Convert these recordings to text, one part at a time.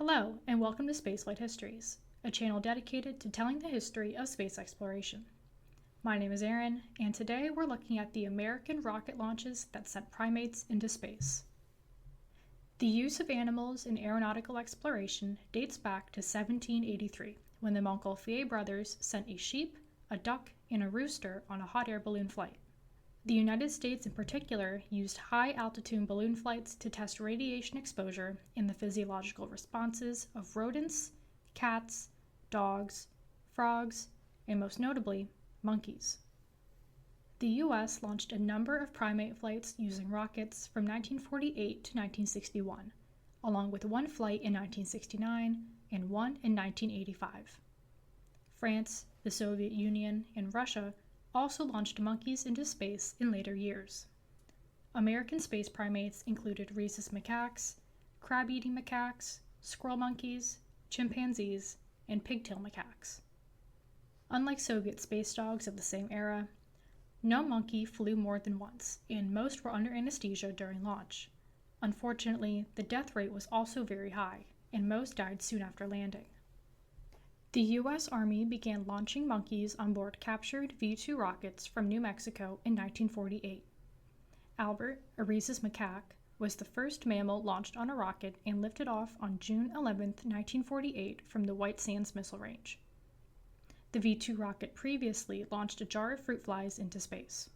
Hello, and welcome to Spaceflight Histories, a channel dedicated to telling the history of space exploration. My name is Erin, and today we're looking at the American rocket launches that sent primates into space. The use of animals in aeronautical exploration dates back to 1783, when the Montgolfier brothers sent a sheep, a duck, and a rooster on a hot air balloon flight. The United States in particular used high-altitude balloon flights to test radiation exposure and the physiological responses of rodents, cats, dogs, frogs, and most notably, monkeys. The U.S. launched a number of primate flights using rockets from 1948 to 1961, along with one flight in 1969 and one in 1985. France, the Soviet Union, and Russia also launched monkeys into space in later years. American space primates included rhesus macaques, crab-eating macaques, squirrel monkeys, chimpanzees, and pigtail macaques. Unlike Soviet space dogs of the same era, no monkey flew more than once, and most were under anesthesia during launch. Unfortunately, the death rate was also very high, and most died soon after landing. The U.S. Army began launching monkeys on board captured V-2 rockets from New Mexico in 1948. Albert, a rhesus macaque, was the first mammal launched on a rocket and lifted off on June 11, 1948 from the White Sands Missile Range. The V-2 rocket previously launched a jar of fruit flies into space.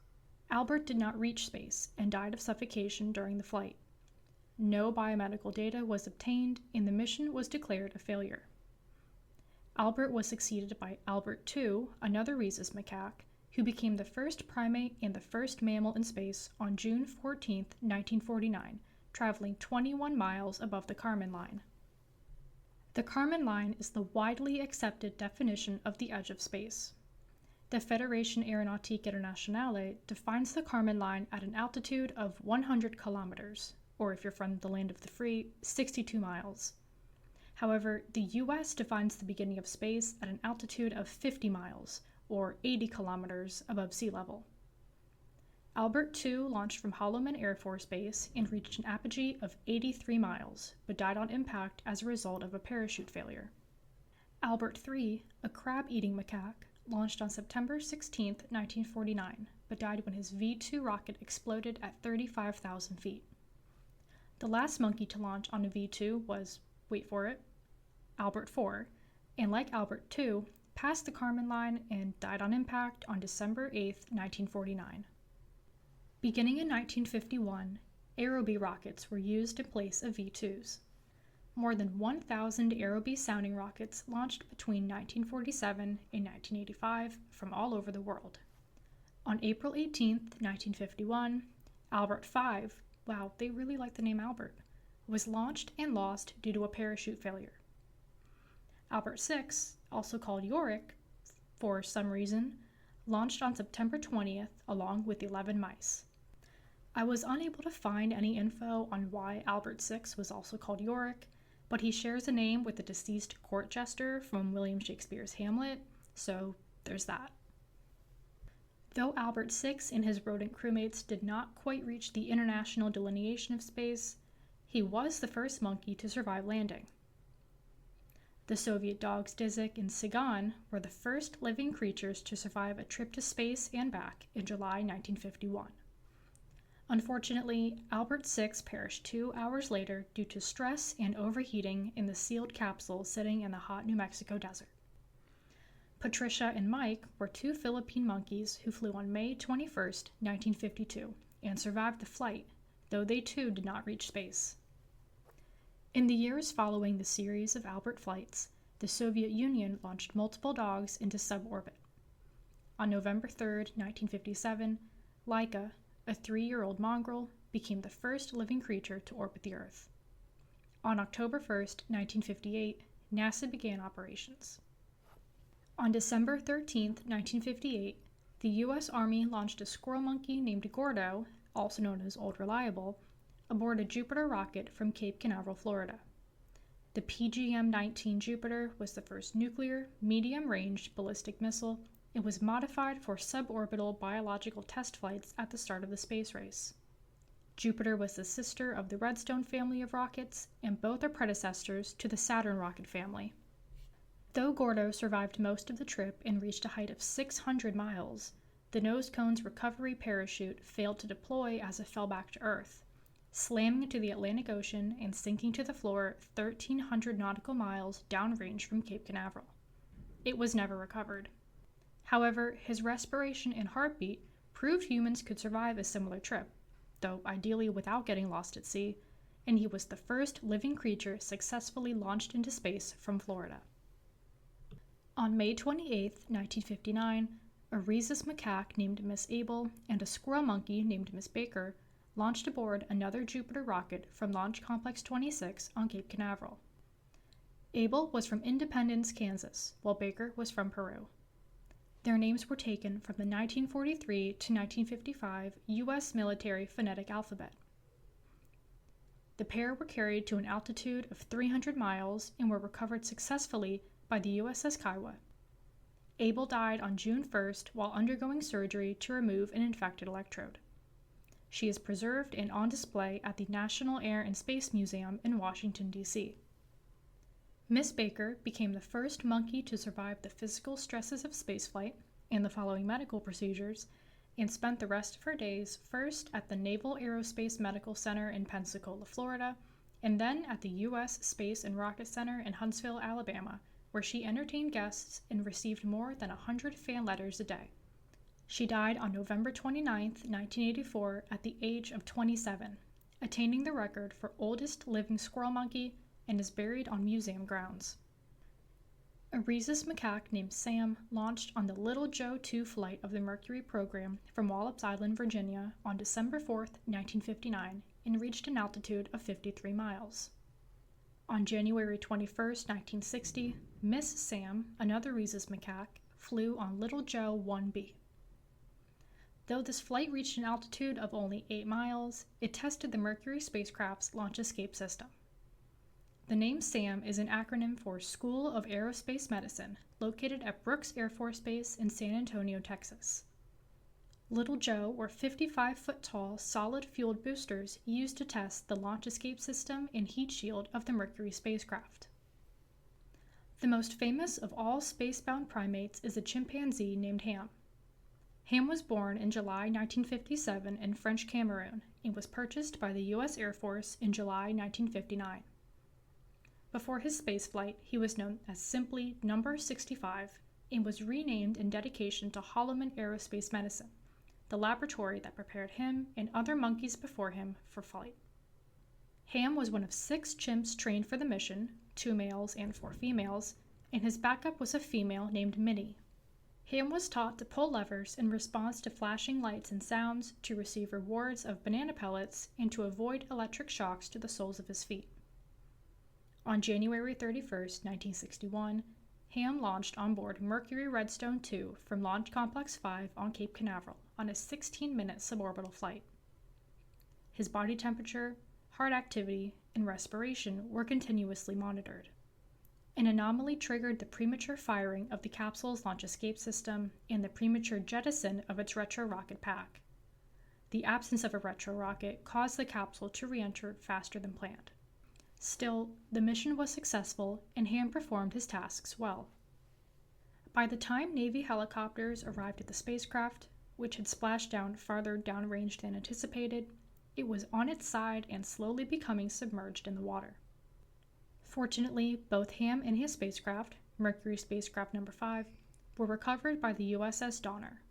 Albert did not reach space and died of suffocation during the flight. No biomedical data was obtained, and the mission was declared a failure. Albert was succeeded by Albert II, another rhesus macaque, who became the first primate and the first mammal in space on June 14, 1949, traveling 21 miles above the Kármán line. The Kármán line is the widely accepted definition of the edge of space. The Fédération Aéronautique Internationale defines the Kármán line at an altitude of 100 kilometers, or if you're from the land of the free, 62 miles. However, the U.S. defines the beginning of space at an altitude of 50 miles, or 80 kilometers above sea level. Albert II launched from Holloman Air Force Base and reached an apogee of 83 miles, but died on impact as a result of a parachute failure. Albert III, a crab-eating macaque, launched on September 16, 1949, but died when his V-2 rocket exploded at 35,000 feet. The last monkey to launch on a V-2 was, wait for it, Albert IV, and like Albert II, passed the Kármán line and died on impact on December 8, 1949. Beginning in 1951, Aerobee rockets were used in place of V-2s. More than 1,000 Aerobee sounding rockets launched between 1947 and 1985 from all over the world. On April 18, 1951, Albert V, wow, they really like the name Albert, was launched and lost due to a parachute failure. Albert VI, also called Yorick, for some reason, launched on September 20th along with 11 mice. I was unable to find any info on why Albert VI was also called Yorick, but he shares a name with the deceased court jester from William Shakespeare's Hamlet, so there's that. Though Albert VI and his rodent crewmates did not quite reach the international delineation of space, he was the first monkey to survive landing. The Soviet dogs Dzik and Sigan were the first living creatures to survive a trip to space and back in July 1951. Unfortunately, Albert VI perished 2 hours later due to stress and overheating in the sealed capsule sitting in the hot New Mexico desert. Patricia and Mike were 2 Philippine monkeys who flew on May 21, 1952, and survived the flight, though they too did not reach space. In the years following the series of Albert flights, the Soviet Union launched multiple dogs into suborbit. On November 3, 1957, Laika, a 3-year-old mongrel, became the first living creature to orbit the Earth. On October 1, 1958, NASA began operations. On December 13, 1958, the U.S. Army launched a squirrel monkey named Gordo, also known as Old Reliable, aboard a Jupiter rocket from Cape Canaveral, Florida. The PGM-19 Jupiter was the first nuclear, medium-range ballistic missile and was modified for suborbital biological test flights at the start of the space race. Jupiter was the sister of the Redstone family of rockets, and both are predecessors to the Saturn rocket family. Though Gordo survived most of the trip and reached a height of 600 miles, the nose cone's recovery parachute failed to deploy as it fell back to Earth, slamming into the Atlantic Ocean and sinking to the floor 1,300 nautical miles downrange from Cape Canaveral. It was never recovered. However, his respiration and heartbeat proved humans could survive a similar trip, though ideally without getting lost at sea, and he was the first living creature successfully launched into space from Florida. On May 28, 1959, a rhesus macaque named Miss Abel and a squirrel monkey named Miss Baker launched aboard another Jupiter rocket from Launch Complex 26 on Cape Canaveral. Abel was from Independence, Kansas, while Baker was from Peru. Their names were taken from the 1943 to 1955 U.S. military phonetic alphabet. The pair were carried to an altitude of 300 miles and were recovered successfully by the USS Kiowa. Abel died on June 1st while undergoing surgery to remove an infected electrode. She is preserved and on display at the National Air and Space Museum in Washington, D.C. Miss Baker became the first monkey to survive the physical stresses of spaceflight and the following medical procedures, and spent the rest of her days first at the Naval Aerospace Medical Center in Pensacola, Florida, and then at the U.S. Space and Rocket Center in Huntsville, Alabama, where she entertained guests and received more than 100 fan letters a day. She died on November 29, 1984, at the age of 27, attaining the record for oldest living squirrel monkey, and is buried on museum grounds. A rhesus macaque named Sam launched on the Little Joe 2 flight of the Mercury program from Wallops Island, Virginia, on December 4, 1959, and reached an altitude of 53 miles. On January 21, 1960, Miss Sam, another rhesus macaque, flew on Little Joe 1B. Though this flight reached an altitude of only 8 miles, it tested the Mercury spacecraft's launch escape system. The name SAM is an acronym for School of Aerospace Medicine, located at Brooks Air Force Base in San Antonio, Texas. Little Joe were 55-foot-tall solid-fueled boosters used to test the launch escape system and heat shield of the Mercury spacecraft. The most famous of all spacebound primates is a chimpanzee named Ham. Ham was born in July 1957 in French Cameroon and was purchased by the U.S. Air Force in July 1959. Before his spaceflight, he was known as simply Number 65 and was renamed in dedication to Holloman Aerospace Medicine, the laboratory that prepared him and other monkeys before him for flight. Ham was one of 6 chimps trained for the mission, 2 males and 4 females, and his backup was a female named Minnie. Ham was taught to pull levers in response to flashing lights and sounds, to receive rewards of banana pellets, and to avoid electric shocks to the soles of his feet. On January 31, 1961, Ham launched on board Mercury Redstone 2 from Launch Complex 5 on Cape Canaveral on a 16-minute suborbital flight. His body temperature, heart activity, and respiration were continuously monitored. An anomaly triggered the premature firing of the capsule's launch escape system and the premature jettison of its retro-rocket pack. The absence of a retro-rocket caused the capsule to re-enter faster than planned. Still, the mission was successful, and Ham performed his tasks well. By the time Navy helicopters arrived at the spacecraft, which had splashed down farther downrange than anticipated, it was on its side and slowly becoming submerged in the water. Fortunately, both Ham and his spacecraft, Mercury spacecraft number 5, were recovered by the USS Donner.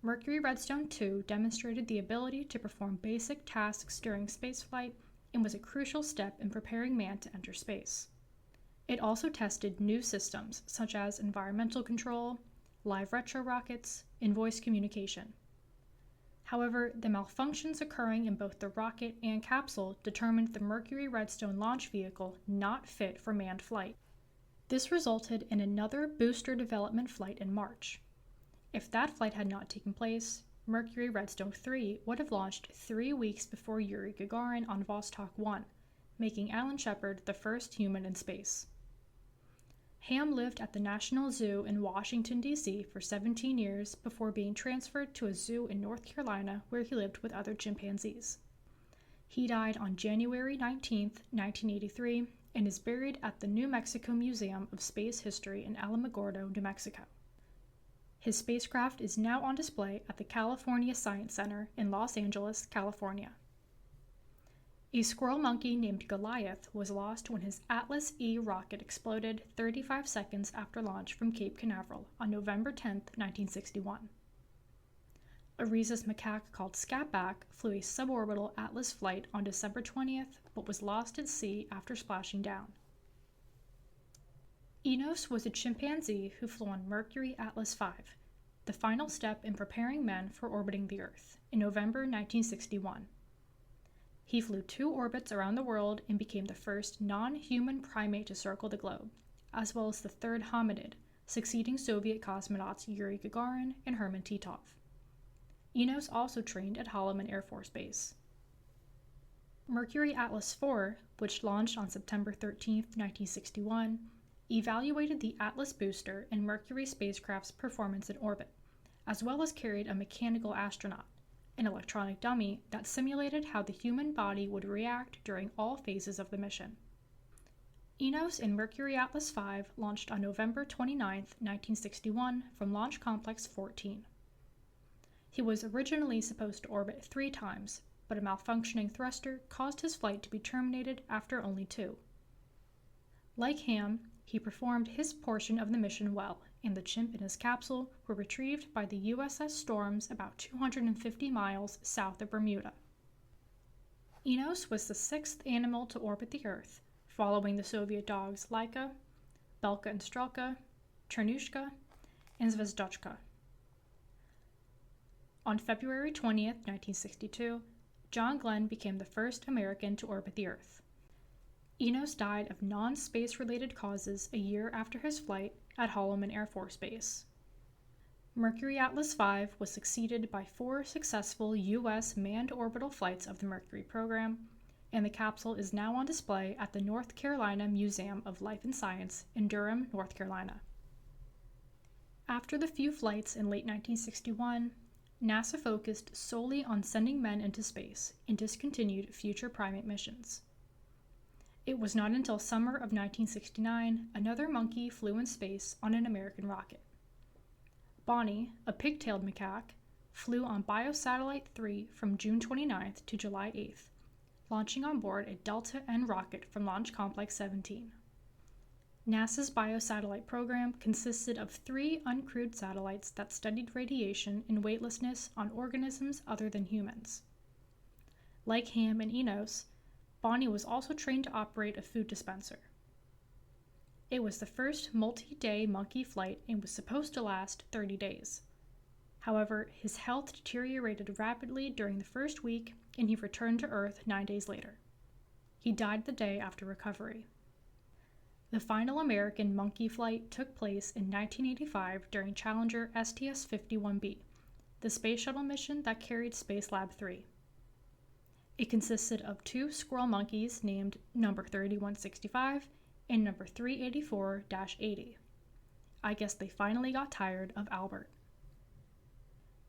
Mercury Redstone 2 demonstrated the ability to perform basic tasks during spaceflight and was a crucial step in preparing man to enter space. It also tested new systems such as environmental control, live retro rockets, and voice communication. However, the malfunctions occurring in both the rocket and capsule determined the Mercury Redstone launch vehicle not fit for manned flight. This resulted in another booster development flight in March. If that flight had not taken place, Mercury Redstone 3 would have launched 3 weeks before Yuri Gagarin on Vostok 1, making Alan Shepard the first human in space. Ham lived at the National Zoo in Washington, D.C. for 17 years before being transferred to a zoo in North Carolina where he lived with other chimpanzees. He died on January 19, 1983, and is buried at the New Mexico Museum of Space History in Alamogordo, New Mexico. His spacecraft is now on display at the California Science Center in Los Angeles, California. A squirrel monkey named Goliath was lost when his Atlas E rocket exploded 35 seconds after launch from Cape Canaveral on November 10, 1961. A rhesus macaque called Scatback flew a suborbital Atlas flight on December 20th, but was lost at sea after splashing down. Enos was a chimpanzee who flew on Mercury Atlas V, the final step in preparing men for orbiting the Earth, in November 1961. He flew 2 orbits around the world and became the first non-human primate to circle the globe, as well as the third hominid, succeeding Soviet cosmonauts Yuri Gagarin and Herman Titov. Enos also trained at Holloman Air Force Base. Mercury Atlas IV, which launched on September 13, 1961, evaluated the Atlas booster and Mercury spacecraft's performance in orbit, as well as carried a mechanical astronaut, an electronic dummy that simulated how the human body would react during all phases of the mission. Enos and Mercury Atlas V launched on November 29, 1961 from Launch Complex 14. He was originally supposed to orbit 3 times, but a malfunctioning thruster caused his flight to be terminated after only 2. Like Ham, he performed his portion of the mission well, and the chimp and his capsule were retrieved by the USS Storms about 250 miles south of Bermuda. Enos was the 6th animal to orbit the Earth, following the Soviet dogs Laika, Belka and Strelka, Chernushka, and Zvezdochka. On February 20, 1962, John Glenn became the first American to orbit the Earth. Enos died of non-space-related causes a year after his flight at Holloman Air Force Base. Mercury Atlas V was succeeded by 4 successful U.S. manned orbital flights of the Mercury program, and the capsule is now on display at the North Carolina Museum of Life and Science in Durham, North Carolina. After the few flights in late 1961, NASA focused solely on sending men into space and discontinued future primate missions. It was not until summer of 1969 another monkey flew in space on an American rocket. Bonnie, a pig-tailed macaque, flew on Biosatellite 3 from June 29th to July 8th, launching on board a Delta N rocket from Launch Complex 17. NASA's Biosatellite program consisted of 3 uncrewed satellites that studied radiation and weightlessness on organisms other than humans. Like Ham and Enos, Bonnie was also trained to operate a food dispenser. It was the first multi-day monkey flight and was supposed to last 30 days. However, his health deteriorated rapidly during the first week, and he returned to Earth 9 days later. He died the day after recovery. The final American monkey flight took place in 1985 during Challenger STS-51B, the Space Shuttle mission that carried Spacelab 3. It consisted of 2 squirrel monkeys named number 3165 and number 384-80. I guess they finally got tired of Albert.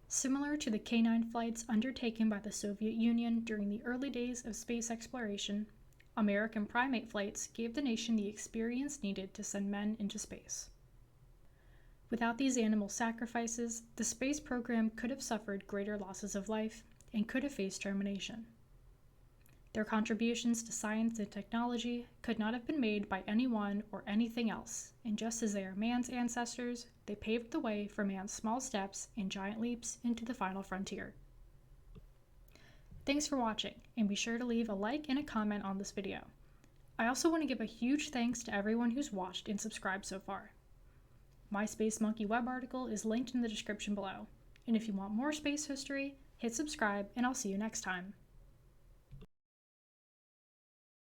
Similar to the canine flights undertaken by the Soviet Union during the early days of space exploration, American primate flights gave the nation the experience needed to send men into space. Without these animal sacrifices, the space program could have suffered greater losses of life and could have faced termination. Their contributions to science and technology could not have been made by anyone or anything else, and just as they are man's ancestors, they paved the way for man's small steps and giant leaps into the final frontier. Thanks for watching, and be sure to leave a like and a comment on this video. I also want to give a huge thanks to everyone who's watched and subscribed so far. My Space Monkey web article is linked in the description below, and if you want more space history, hit subscribe and I'll see you next time.